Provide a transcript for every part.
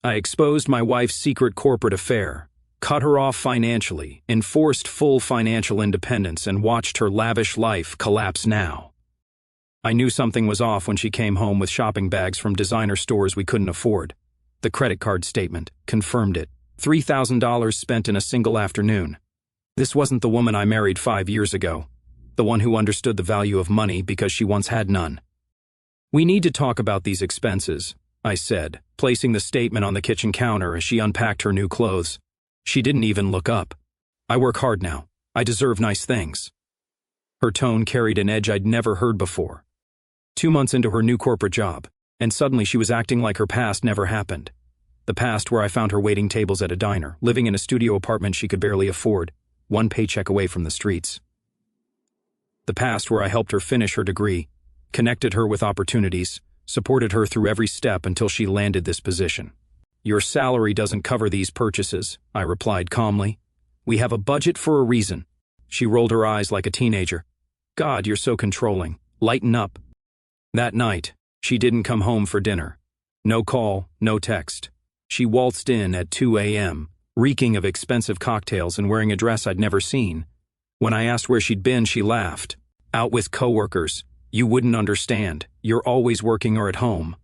I exposed my wife's secret corporate affair, cut her off financially, enforced full financial independence, and watched her lavish life collapse now. I knew something was off when she came home with shopping bags from designer stores we couldn't afford. The credit card statement confirmed it. $3,000 spent in a single afternoon. This wasn't the woman I married 5 years ago, the one who understood the value of money because she once had none. "We need to talk about these expenses," I said, placing the statement on the kitchen counter as she unpacked her new clothes. She didn't even look up. "I work hard now. I deserve nice things." Her tone carried an edge I'd never heard before. 2 months into her new corporate job, and suddenly she was acting like her past never happened. The past where I found her waiting tables at a diner, living in a studio apartment she could barely afford, one paycheck away from the streets. The past where I helped her finish her degree, connected her with opportunities, supported her through every step until she landed this position. "Your salary doesn't cover these purchases," I replied calmly. "We have a budget for a reason." She rolled her eyes like a teenager. "God, you're so controlling. Lighten up." That night, she didn't come home for dinner. No call, no text. She waltzed in at 2 a.m., reeking of expensive cocktails and wearing a dress I'd never seen. When I asked where she'd been, she laughed. "Out with coworkers. You wouldn't understand. You're always working or at home."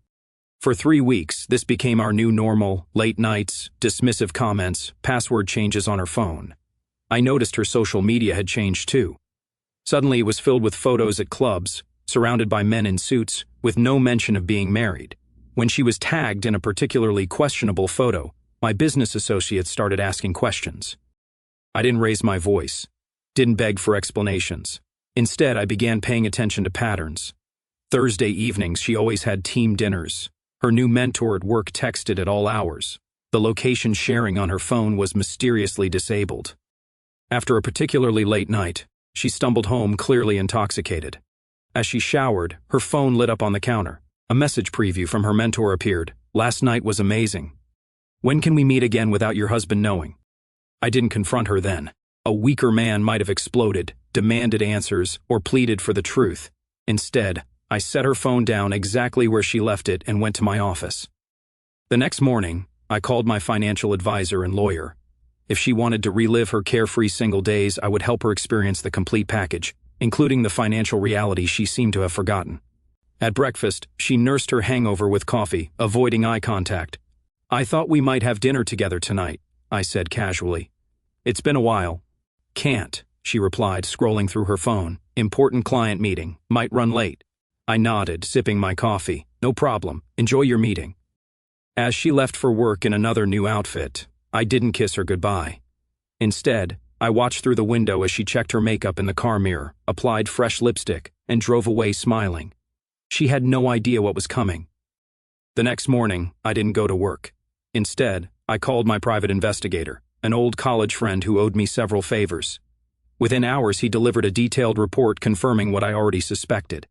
For 3 weeks, this became our new normal: late nights, dismissive comments, password changes on her phone. I noticed her social media had changed too. Suddenly it was filled with photos at clubs, surrounded by men in suits, with no mention of being married. When she was tagged in a particularly questionable photo, my business associates started asking questions. I didn't raise my voice, didn't beg for explanations. Instead, I began paying attention to patterns. Thursday evenings, she always had team dinners. Her new mentor at work texted at all hours. The location sharing on her phone was mysteriously disabled. After a particularly late night, she stumbled home clearly intoxicated. As she showered, her phone lit up on the counter. A message preview from her mentor appeared. "Last night was amazing. When can we meet again without your husband knowing?" I didn't confront her then. A weaker man might have exploded, demanded answers, or pleaded for the truth. Instead, I set her phone down exactly where she left it and went to my office. The next morning, I called my financial advisor and lawyer. If she wanted to relive her carefree single days, I would help her experience the complete package, including the financial reality she seemed to have forgotten. At breakfast, she nursed her hangover with coffee, avoiding eye contact. "I thought we might have dinner together tonight," I said casually. "It's been a while." "Can't," she replied, scrolling through her phone. "Important client meeting. Might run late." I nodded, sipping my coffee. "No problem. Enjoy your meeting." As she left for work in another new outfit, I didn't kiss her goodbye. Instead, I watched through the window as she checked her makeup in the car mirror, applied fresh lipstick, and drove away smiling. She had no idea what was coming. The next morning, I didn't go to work. Instead, I called my private investigator, an old college friend who owed me several favors. Within hours, he delivered a detailed report confirming what I already suspected.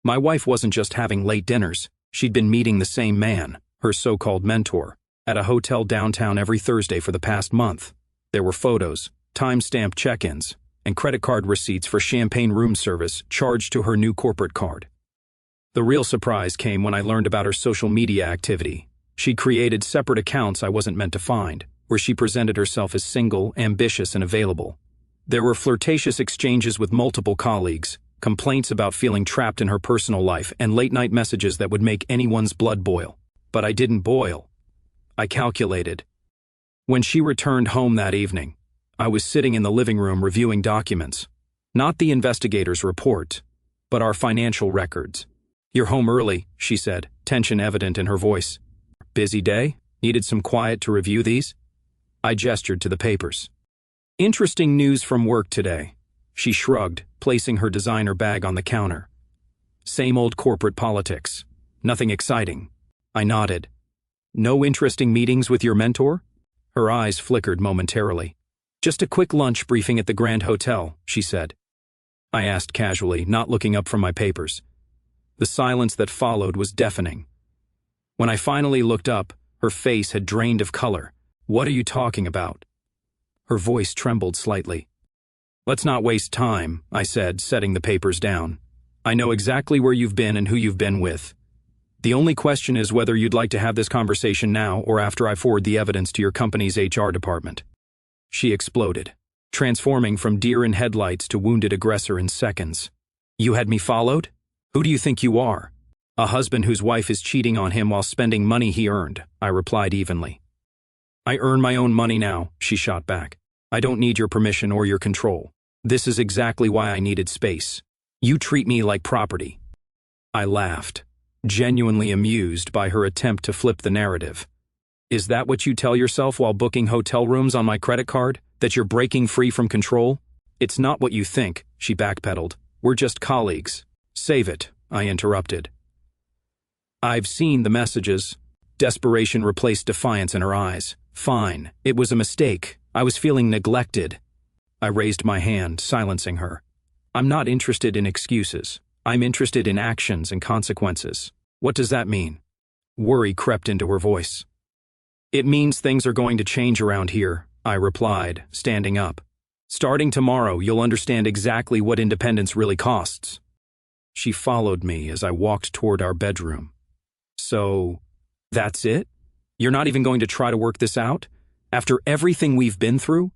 My wife wasn't just having late dinners. She'd been meeting the same man, her so-called mentor, at a hotel downtown every Thursday for the past month. There were photos, time-stamped check-ins, and credit card receipts for champagne room service charged to her new corporate card. The real surprise came when I learned about her social media activity. She'd created separate accounts I wasn't meant to find, where she presented herself as single, ambitious, and available. There were flirtatious exchanges with multiple colleagues, complaints about feeling trapped in her personal life, and late-night messages that would make anyone's blood boil. But I didn't boil. I calculated. When she returned home that evening, I was sitting in the living room reviewing documents. Not the investigator's report, but our financial records. "You're home early," she said, tension evident in her voice. "Busy day? Needed some quiet to review these?" I gestured to the papers. "Interesting news from work today." She shrugged, placing her designer bag on the counter. "Same old corporate politics. Nothing exciting." I nodded. "No interesting meetings with your mentor?" Her eyes flickered momentarily. "Just a quick lunch briefing at the Grand Hotel," she said. I asked casually, not looking up from my papers. The silence that followed was deafening. When I finally looked up, her face had drained of color. "What are you talking about?" Her voice trembled slightly. "Let's not waste time," I said, setting the papers down. "I know exactly where you've been and who you've been with." The only question is whether you'd like to have this conversation now or after I forward the evidence to your company's HR department." She exploded, transforming from deer in headlights to wounded aggressor in seconds. "You had me followed? Who do you think you are?" "A husband whose wife is cheating on him while spending money he earned," I replied evenly. "I earn my own money now," she shot back. "I don't need your permission or your control. This is exactly why I needed space. You treat me like property." I laughed, genuinely amused by her attempt to flip the narrative. "Is that what you tell yourself while booking hotel rooms on my credit card? That you're breaking free from control?" "It's not what you think," she backpedaled. "We're just colleagues." "Save it," I interrupted. "I've seen the messages." Desperation replaced defiance in her eyes. "Fine, it was a mistake. I was feeling neglected." I raised my hand, silencing her. "I'm not interested in excuses. I'm interested in actions and consequences." "What does that mean?" Worry crept into her voice. "It means things are going to change around here," I replied, standing up. "Starting tomorrow, you'll understand exactly what independence really costs." She followed me as I walked toward our bedroom. "So, that's it? You're not even going to try to work this out? After everything we've been through?"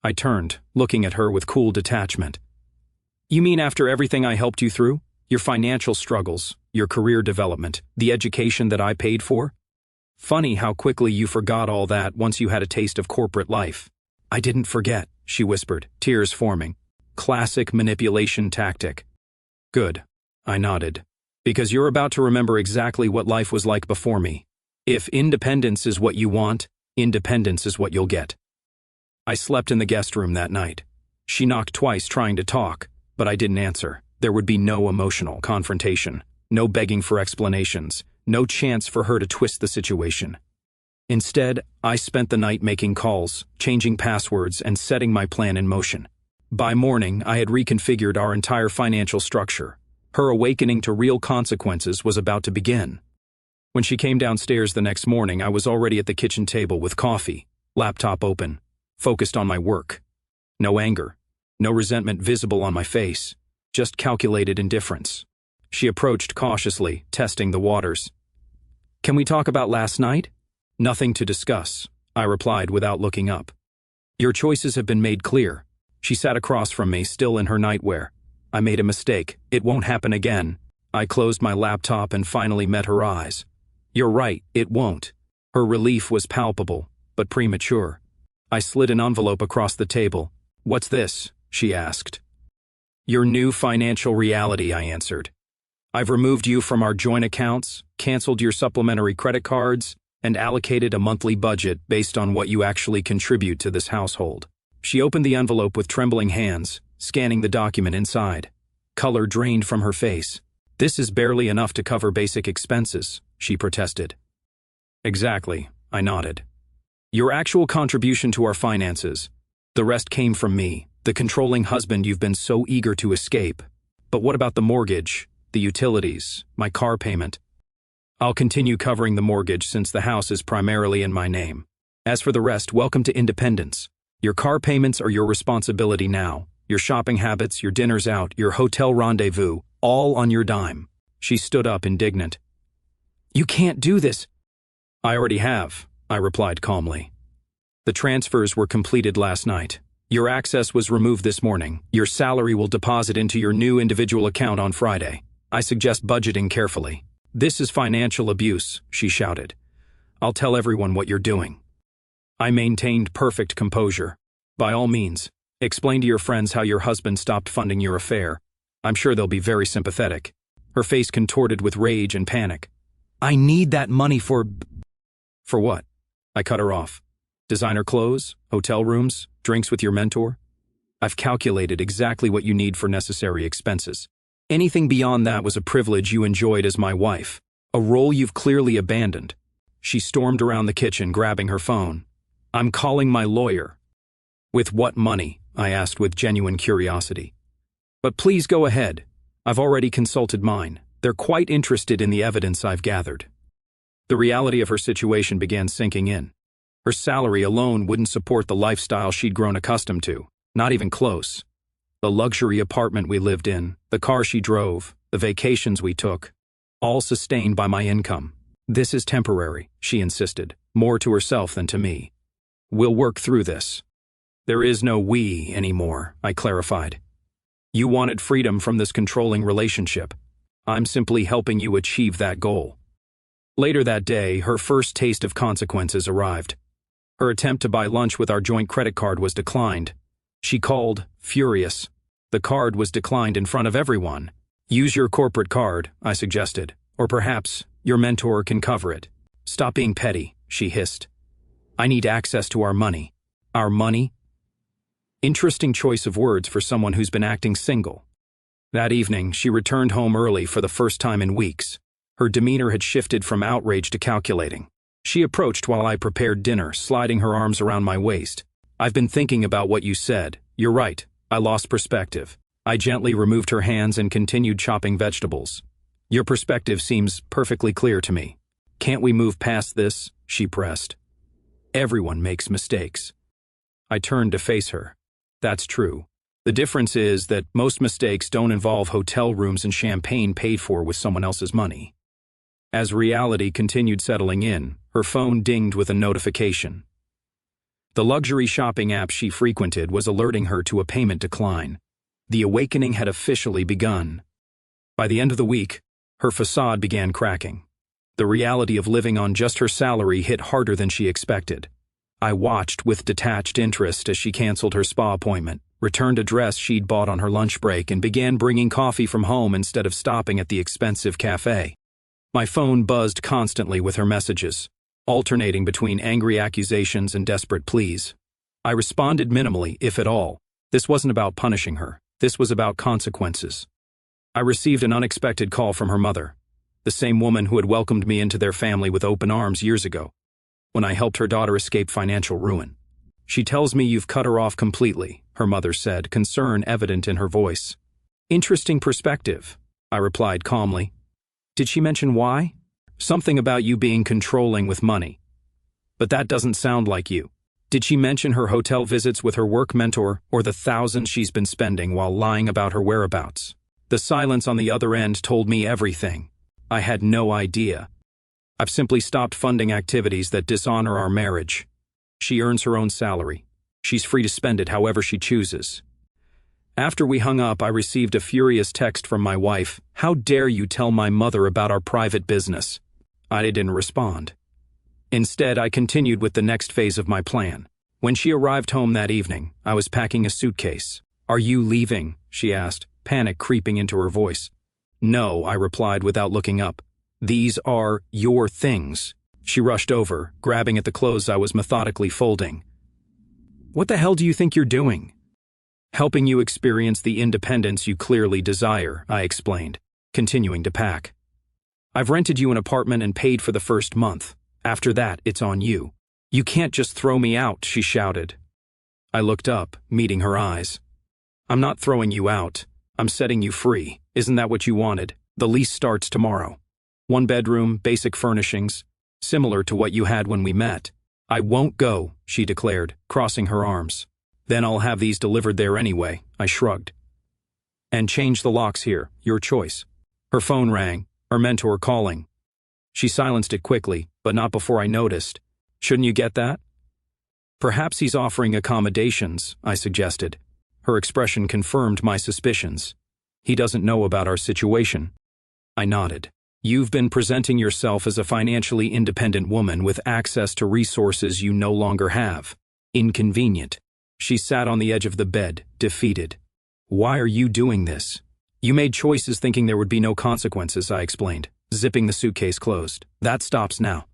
I turned, looking at her with cool detachment. "You mean after everything I helped you through? Your financial struggles, your career development, the education that I paid for? Funny how quickly you forgot all that once you had a taste of corporate life." "I didn't forget," she whispered, tears forming. "Classic manipulation tactic." "Good," I nodded, "because you're about to remember exactly what life was like before me. If independence is what you want, independence is what you'll get." I slept in the guest room that night. She knocked twice trying to talk, but I didn't answer. There would be no emotional confrontation, no begging for explanations, no chance for her to twist the situation. Instead, I spent the night making calls, changing passwords, and setting my plan in motion. By morning, I had reconfigured our entire financial structure. Her awakening to real consequences was about to begin. When she came downstairs the next morning, I was already at the kitchen table with coffee, laptop open, focused on my work. No anger, no resentment visible on my face, just calculated indifference. She approached cautiously, testing the waters. "Can we talk about last night?" "Nothing to discuss," I replied without looking up. "Your choices have been made clear." She sat across from me, still in her nightwear. "I made a mistake. It won't happen again." I closed my laptop and finally met her eyes. "You're right, it won't." Her relief was palpable, but premature. I slid an envelope across the table. "What's this?" she asked. "Your new financial reality," I answered. "I've removed you from our joint accounts, canceled your supplementary credit cards, and allocated a monthly budget based on what you actually contribute to this household." She opened the envelope with trembling hands, scanning the document inside. Color drained from her face. "This is barely enough to cover basic expenses," she protested. "Exactly," I nodded. "Your actual contribution to our finances. The rest came from me, the controlling husband you've been so eager to escape. But what about the mortgage, the utilities, my car payment?" "I'll continue covering the mortgage since the house is primarily in my name. As for the rest, welcome to independence. Your car payments are your responsibility now. Your shopping habits, your dinners out, your hotel rendezvous, all on your dime." She stood up indignant. "You can't do this." "I already have," I replied calmly. "The transfers were completed last night. Your access was removed this morning. Your salary will deposit into your new individual account on Friday. I suggest budgeting carefully." "This is financial abuse," she shouted. "I'll tell everyone what you're doing." I maintained perfect composure. "By all means, explain to your friends how your husband stopped funding your affair. I'm sure they'll be very sympathetic." Her face contorted with rage and panic. "I need that money for..." "For what?" I cut her off. "Designer clothes, hotel rooms, drinks with your mentor? I've calculated exactly what you need for necessary expenses. Anything beyond that was a privilege you enjoyed as my wife, a role you've clearly abandoned." She stormed around the kitchen, grabbing her phone. "I'm calling my lawyer." "With what money?" I asked with genuine curiosity. "But please go ahead. I've already consulted mine. They're quite interested in the evidence I've gathered." The reality of her situation began sinking in. Her salary alone wouldn't support the lifestyle she'd grown accustomed to, not even close. The luxury apartment we lived in, the car she drove, the vacations we took, all sustained by my income. This is temporary, she insisted, more to herself than to me. We'll work through this. There is no we anymore, I clarified. You wanted freedom from this controlling relationship. I'm simply helping you achieve that goal. Later that day, her first taste of consequences arrived. Her attempt to buy lunch with our joint credit card was declined. She called, furious. The card was declined in front of everyone. Use your corporate card, I suggested, or perhaps your mentor can cover it. Stop being petty, she hissed. I need access to our money. Our money? Interesting choice of words for someone who's been acting single. That evening, she returned home early for the first time in weeks. Her demeanor had shifted from outrage to calculating. She approached while I prepared dinner, sliding her arms around my waist. I've been thinking about what you said. You're right. I lost perspective. I gently removed her hands and continued chopping vegetables. Your perspective seems perfectly clear to me. Can't we move past this? She pressed. Everyone makes mistakes. I turned to face her. That's true. The difference is that most mistakes don't involve hotel rooms and champagne paid for with someone else's money. As reality continued settling in, her phone dinged with a notification. The luxury shopping app she frequented was alerting her to a payment decline. The awakening had officially begun. By the end of the week, her facade began cracking. The reality of living on just her salary hit harder than she expected. I watched with detached interest as she canceled her spa appointment, returned a dress she'd bought on her lunch break, and began bringing coffee from home instead of stopping at the expensive cafe. My phone buzzed constantly with her messages, alternating between angry accusations and desperate pleas. I responded minimally, if at all. This wasn't about punishing her. This was about consequences. I received an unexpected call from her mother, the same woman who had welcomed me into their family with open arms years ago, when I helped her daughter escape financial ruin. She tells me you've cut her off completely, her mother said, concern evident in her voice. Interesting perspective, I replied calmly. Did she mention why? Something about you being controlling with money. But that doesn't sound like you. Did she mention her hotel visits with her work mentor or the thousands she's been spending while lying about her whereabouts? The silence on the other end told me everything. I had no idea. I've simply stopped funding activities that dishonor our marriage. She earns her own salary. She's free to spend it however she chooses. After we hung up, I received a furious text from my wife. How dare you tell my mother about our private business? I didn't respond. Instead, I continued with the next phase of my plan. When she arrived home that evening, I was packing a suitcase. Are you leaving? She asked, panic creeping into her voice. No, I replied without looking up. These are your things. She rushed over, grabbing at the clothes I was methodically folding. What the hell do you think you're doing? Helping you experience the independence you clearly desire, I explained, continuing to pack. I've rented you an apartment and paid for the first month. After that, it's on you. You can't just throw me out, she shouted. I looked up, meeting her eyes. I'm not throwing you out. I'm setting you free. Isn't that what you wanted? The lease starts tomorrow. 1 bedroom, basic furnishings, similar to what you had when we met. I won't go, she declared, crossing her arms. Then I'll have these delivered there anyway, I shrugged. And change the locks here, your choice. Her phone rang, her mentor calling. She silenced it quickly, but not before I noticed. Shouldn't you get that? Perhaps he's offering accommodations, I suggested. Her expression confirmed my suspicions. He doesn't know about our situation. I nodded. You've been presenting yourself as a financially independent woman with access to resources you no longer have. Inconvenient. She sat on the edge of the bed, defeated. Why are you doing this? You made choices thinking there would be no consequences, I explained, zipping the suitcase closed. That stops now.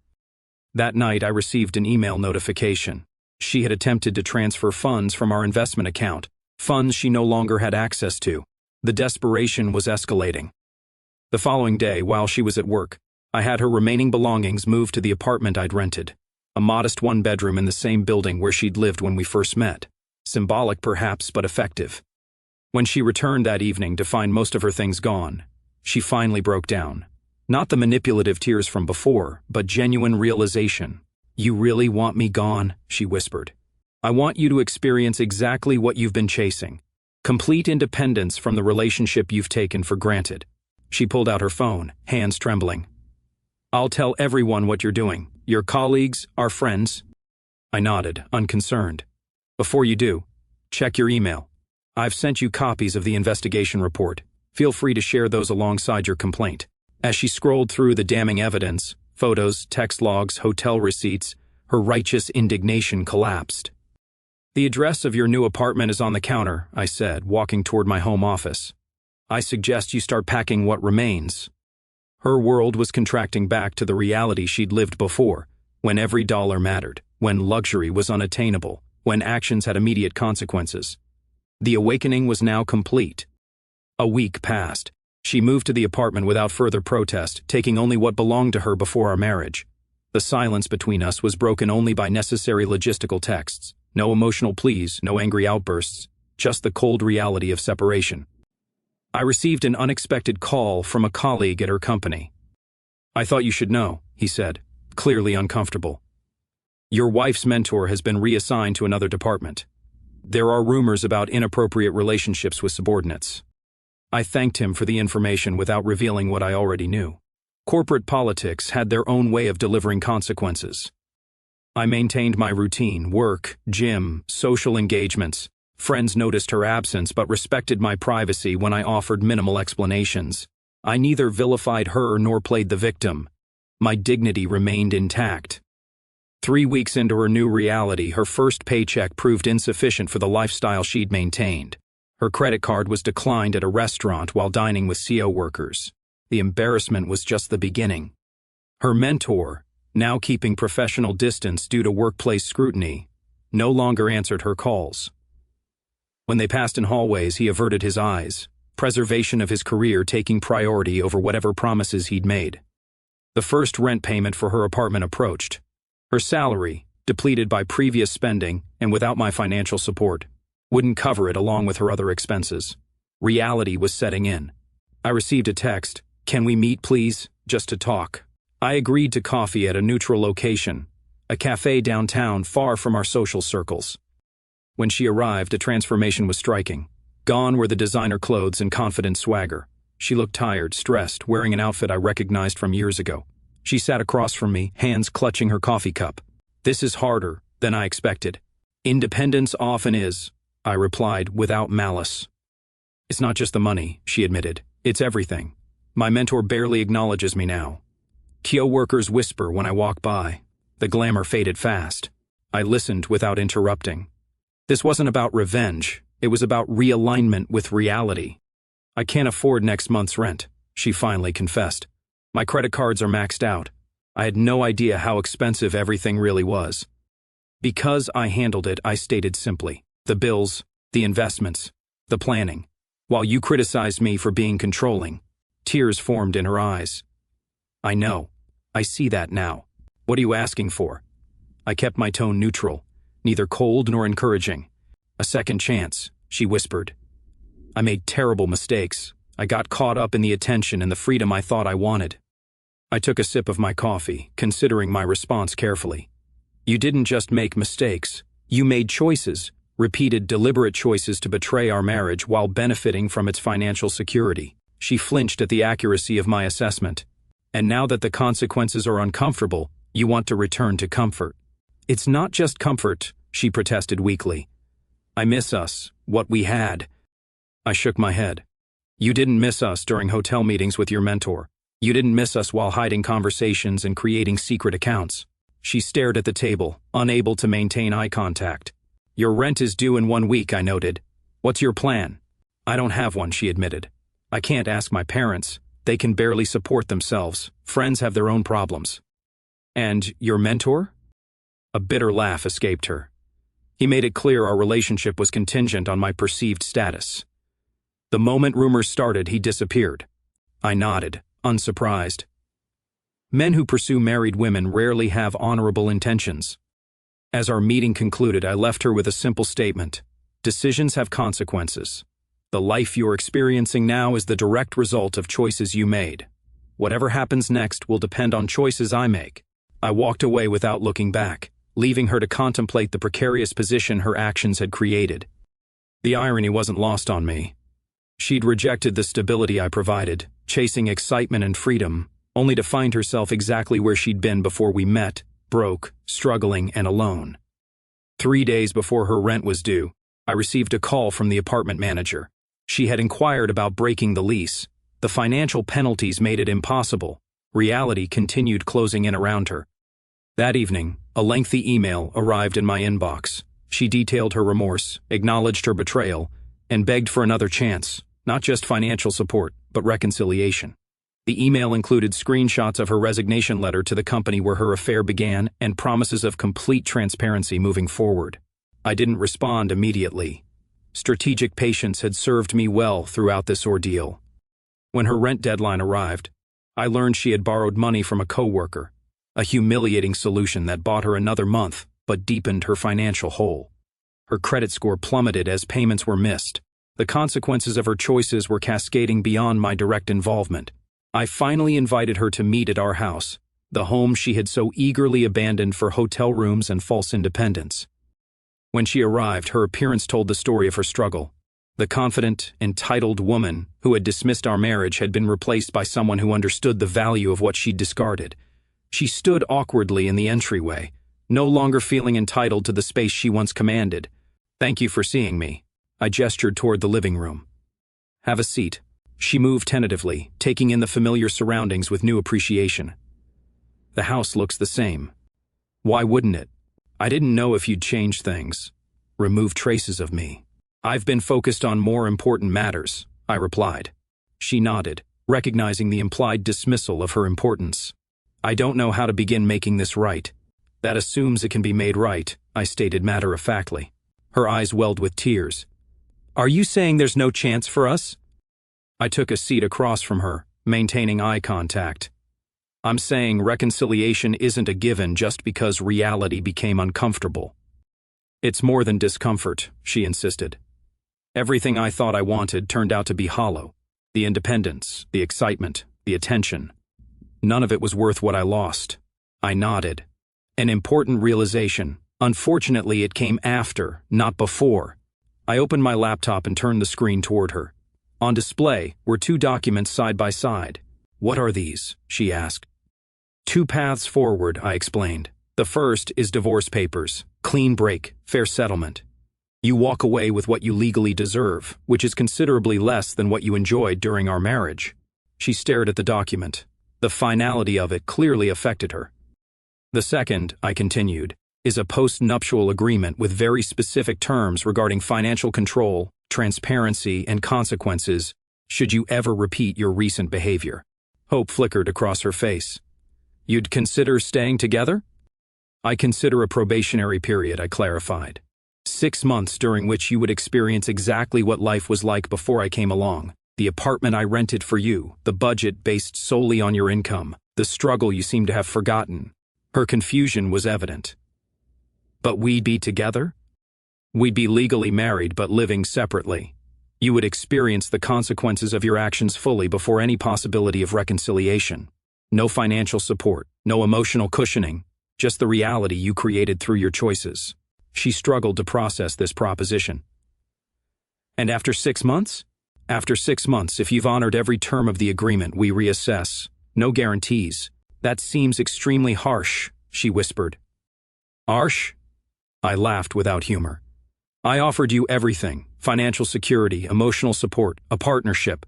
That night, I received an email notification. She had attempted to transfer funds from our investment account, funds she no longer had access to. The desperation was escalating. The following day, while she was at work, I had her remaining belongings moved to the apartment I'd rented, a modest 1-bedroom in the same building where she'd lived when we first met. Symbolic perhaps, but effective. When she returned that evening to find most of her things gone, she finally broke down. Not the manipulative tears from before, but genuine realization. You really want me gone? She whispered. I want you to experience exactly what you've been chasing. Complete independence from the relationship you've taken for granted. She pulled out her phone, hands trembling. "I'll tell everyone what you're doing. Your colleagues, our friends." I nodded, unconcerned. "Before you do, check your email. I've sent you copies of the investigation report. Feel free to share those alongside your complaint." As she scrolled through the damning evidence, photos, text logs, hotel receipts, her righteous indignation collapsed. "The address of your new apartment is on the counter," I said, walking toward my home office. "I suggest you start packing what remains." Her world was contracting back to the reality she'd lived before, when every dollar mattered, when luxury was unattainable, when actions had immediate consequences. The awakening was now complete. A week passed. She moved to the apartment without further protest, taking only what belonged to her before our marriage. The silence between us was broken only by necessary logistical texts. No emotional pleas, no angry outbursts, just the cold reality of separation. I received an unexpected call from a colleague at her company. "I thought you should know," he said, clearly uncomfortable. "Your wife's mentor has been reassigned to another department. There are rumors about inappropriate relationships with subordinates." I thanked him for the information without revealing what I already knew. Corporate politics had their own way of delivering consequences. I maintained my routine: work, gym, social engagements. Friends noticed her absence but respected my privacy when I offered minimal explanations. I neither vilified her nor played the victim. My dignity remained intact. 3 weeks into her new reality, her first paycheck proved insufficient for the lifestyle she'd maintained. Her credit card was declined at a restaurant while dining with CO workers. The embarrassment was just the beginning. Her mentor, now keeping professional distance due to workplace scrutiny, no longer answered her calls. When they passed in hallways, he averted his eyes, preservation of his career taking priority over whatever promises he'd made. The first rent payment for her apartment approached. Her salary, depleted by previous spending and without my financial support, wouldn't cover it along with her other expenses. Reality was setting in. I received a text, "Can we meet, please, just to talk?" I agreed to coffee at a neutral location, a cafe downtown far from our social circles. When she arrived, a transformation was striking. Gone were the designer clothes and confident swagger. She looked tired, stressed, wearing an outfit I recognized from years ago. She sat across from me, hands clutching her coffee cup. "This is harder than I expected." "Independence often is," I replied without malice. "It's not just the money," she admitted. "It's everything. My mentor barely acknowledges me now. Kyo workers whisper when I walk by. The glamour faded fast. I listened without interrupting. This wasn't about revenge. It was about realignment with reality. "I can't afford next month's rent," she finally confessed. "My credit cards are maxed out." I had no idea how expensive everything really was. Because I handled it, I stated simply. The bills, the investments, the planning. While you criticized me for being controlling. Tears formed in her eyes. "I know. I see that now. What are you asking for?" I kept my tone neutral, neither cold nor encouraging. "A second chance," she whispered. "I made terrible mistakes. I got caught up in the attention and the freedom I thought I wanted." I took a sip of my coffee, considering my response carefully. "You didn't just make mistakes. You made choices, repeated deliberate choices to betray our marriage while benefiting from its financial security." She flinched at the accuracy of my assessment. "And now that the consequences are uncomfortable, you want to return to comfort." "It's not just comfort," she protested weakly. "I miss us, what we had." I shook my head. "You didn't miss us during hotel meetings with your mentor. You didn't miss us while hiding conversations and creating secret accounts." She stared at the table, unable to maintain eye contact. "Your rent is due in 1 week," I noted. "What's your plan?" "I don't have one," she admitted. "I can't ask my parents. They can barely support themselves. Friends have their own problems." "And your mentor?" A bitter laugh escaped her. "He made it clear our relationship was contingent on my perceived status. The moment rumors started, he disappeared." I nodded, unsurprised. Men who pursue married women rarely have honorable intentions. As our meeting concluded, I left her with a simple statement. Decisions have consequences. The life you're experiencing now is the direct result of choices you made. Whatever happens next will depend on choices I make. I walked away without looking back, leaving her to contemplate the precarious position her actions had created. The irony wasn't lost on me. She'd rejected the stability I provided, chasing excitement and freedom, only to find herself exactly where she'd been before we met, broke, struggling, and alone. 3 days before her rent was due, I received a call from the apartment manager. She had inquired about breaking the lease. The financial penalties made it impossible. Reality continued closing in around her. That evening, a lengthy email arrived in my inbox. She detailed her remorse, acknowledged her betrayal, and begged for another chance, not just financial support, but reconciliation. The email included screenshots of her resignation letter to the company where her affair began and promises of complete transparency moving forward. I didn't respond immediately. Strategic patience had served me well throughout this ordeal. When her rent deadline arrived, I learned she had borrowed money from a coworker, a humiliating solution that bought her another month but deepened her financial hole. Her credit score plummeted as payments were missed. The consequences of her choices were cascading beyond my direct involvement. I finally invited her to meet at our house, the home she had so eagerly abandoned for hotel rooms and false independence. When she arrived, her appearance told the story of her struggle. The confident, entitled woman who had dismissed our marriage had been replaced by someone who understood the value of what she'd discarded. She stood awkwardly in the entryway, no longer feeling entitled to the space she once commanded. "Thank you for seeing me." I gestured toward the living room. "Have a seat." She moved tentatively, taking in the familiar surroundings with new appreciation. "The house looks the same." "Why wouldn't it? I didn't know if you'd changed things, remove traces of me." "I've been focused on more important matters," I replied. She nodded, recognizing the implied dismissal of her importance. "I don't know how to begin making this right." "That assumes it can be made right," I stated matter-of-factly. Her eyes welled with tears. "Are you saying there's no chance for us?" I took a seat across from her, maintaining eye contact. "I'm saying reconciliation isn't a given just because reality became uncomfortable." "It's more than discomfort," she insisted. "Everything I thought I wanted turned out to be hollow. The independence, the excitement, the attention. None of it was worth what I lost." I nodded. "An important realization. Unfortunately, it came after, not before." I opened my laptop and turned the screen toward her. On display were 2 documents side by side. "What are these?" she asked. "2 paths forward," I explained. "The first is divorce papers, clean break, fair settlement. You walk away with what you legally deserve, which is considerably less than what you enjoyed during our marriage." She stared at the document. The finality of it clearly affected her. "The second," I continued, "is a post-nuptial agreement with very specific terms regarding financial control, transparency, and consequences should you ever repeat your recent behavior." Hope flickered across her face. "You'd consider staying together?" "I consider a probationary period," I clarified. 6 months during which you would experience exactly what life was like before I came along. The apartment I rented for you, the budget based solely on your income, the struggle you seem to have forgotten." Her confusion was evident. "But we'd be together?" "We'd be legally married but living separately. You would experience the consequences of your actions fully before any possibility of reconciliation. No financial support, no emotional cushioning, just the reality you created through your choices." She struggled to process this proposition. "And after 6 months?" "After 6 months, if you've honored every term of the agreement, we reassess. No guarantees." "That seems extremely harsh," she whispered. "Harsh?" I laughed without humor. "I offered you everything: financial security, emotional support, a partnership.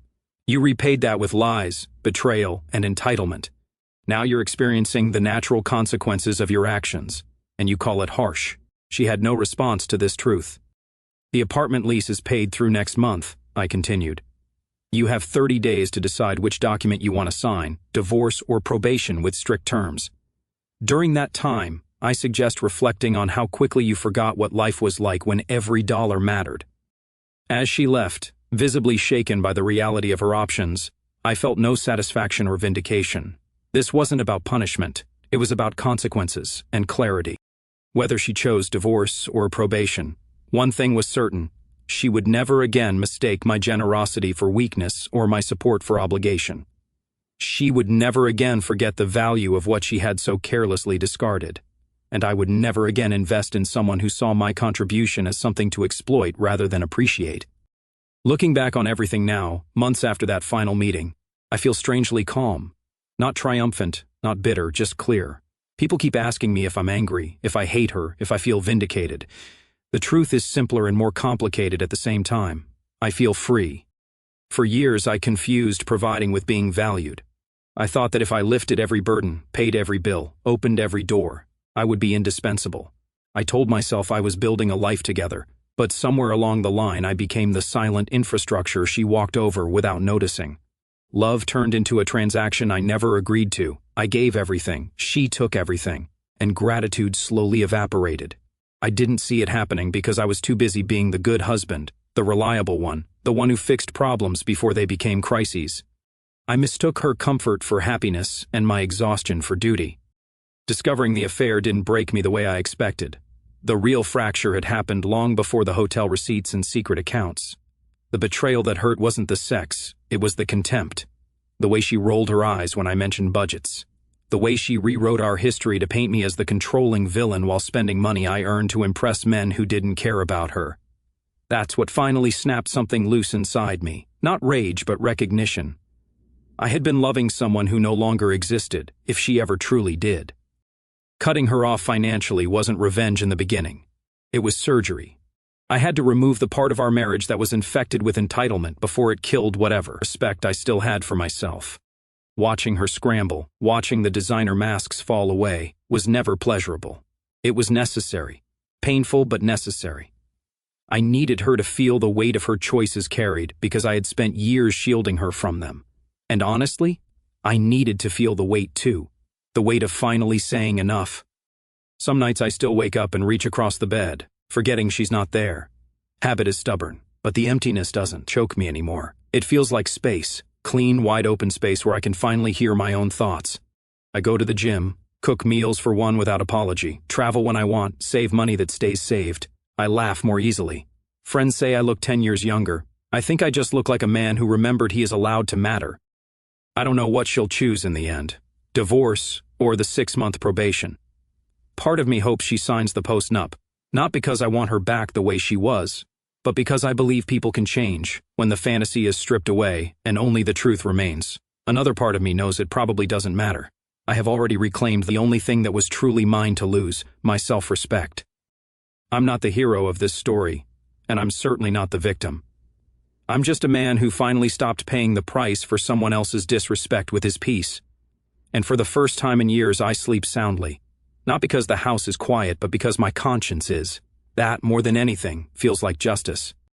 You repaid that with lies, betrayal, and entitlement. Now you're experiencing the natural consequences of your actions, and you call it harsh." She had no response to this truth. "The apartment lease is paid through next month," I continued. "You have 30 days to decide which document you want to sign, divorce or probation with strict terms. During that time, I suggest reflecting on how quickly you forgot what life was like when every dollar mattered." As she left, visibly shaken by the reality of her options, I felt no satisfaction or vindication. This wasn't about punishment, it was about consequences and clarity. Whether she chose divorce or probation, one thing was certain: she would never again mistake my generosity for weakness or my support for obligation. She would never again forget the value of what she had so carelessly discarded. And I would never again invest in someone who saw my contribution as something to exploit rather than appreciate. Looking back on everything now, months after that final meeting, I feel strangely calm. Not triumphant, not bitter, just clear. People keep asking me if I'm angry, if I hate her, if I feel vindicated. The truth is simpler and more complicated at the same time. I feel free. For years, I confused providing with being valued. I thought that if I lifted every burden, paid every bill, opened every door, I would be indispensable. I told myself I was building a life together, but somewhere along the line I became the silent infrastructure she walked over without noticing. Love turned into a transaction I never agreed to. I gave everything, she took everything, and gratitude slowly evaporated. I didn't see it happening because I was too busy being the good husband, the reliable one, the one who fixed problems before they became crises. I mistook her comfort for happiness and my exhaustion for duty. Discovering the affair didn't break me the way I expected. The real fracture had happened long before the hotel receipts and secret accounts. The betrayal that hurt wasn't the sex, it was the contempt. The way she rolled her eyes when I mentioned budgets. The way she rewrote our history to paint me as the controlling villain while spending money I earned to impress men who didn't care about her. That's what finally snapped something loose inside me. Not rage, but recognition. I had been loving someone who no longer existed, if she ever truly did. Cutting her off financially wasn't revenge in the beginning. It was surgery. I had to remove the part of our marriage that was infected with entitlement before it killed whatever respect I still had for myself. Watching her scramble, watching the designer masks fall away, was never pleasurable. It was necessary. Painful but necessary. I needed her to feel the weight of her choices carried because I had spent years shielding her from them. And honestly, I needed to feel the weight too. The weight of finally saying enough. Some nights I still wake up and reach across the bed, forgetting she's not there. Habit is stubborn, but the emptiness doesn't choke me anymore. It feels like space, clean, wide-open space where I can finally hear my own thoughts. I go to the gym, cook meals for one without apology, travel when I want, save money that stays saved. I laugh more easily. Friends say I look 10 years younger. I think I just look like a man who remembered he is allowed to matter. I don't know what she'll choose in the end. Divorce, or the 6-month probation. Part of me hopes she signs the post-nup, not because I want her back the way she was, but because I believe people can change when the fantasy is stripped away and only the truth remains. Another part of me knows it probably doesn't matter. I have already reclaimed the only thing that was truly mine to lose, my self-respect. I'm not the hero of this story, and I'm certainly not the victim. I'm just a man who finally stopped paying the price for someone else's disrespect with his peace. And for the first time in years, I sleep soundly. Not because the house is quiet, but because my conscience is. That, more than anything, feels like justice.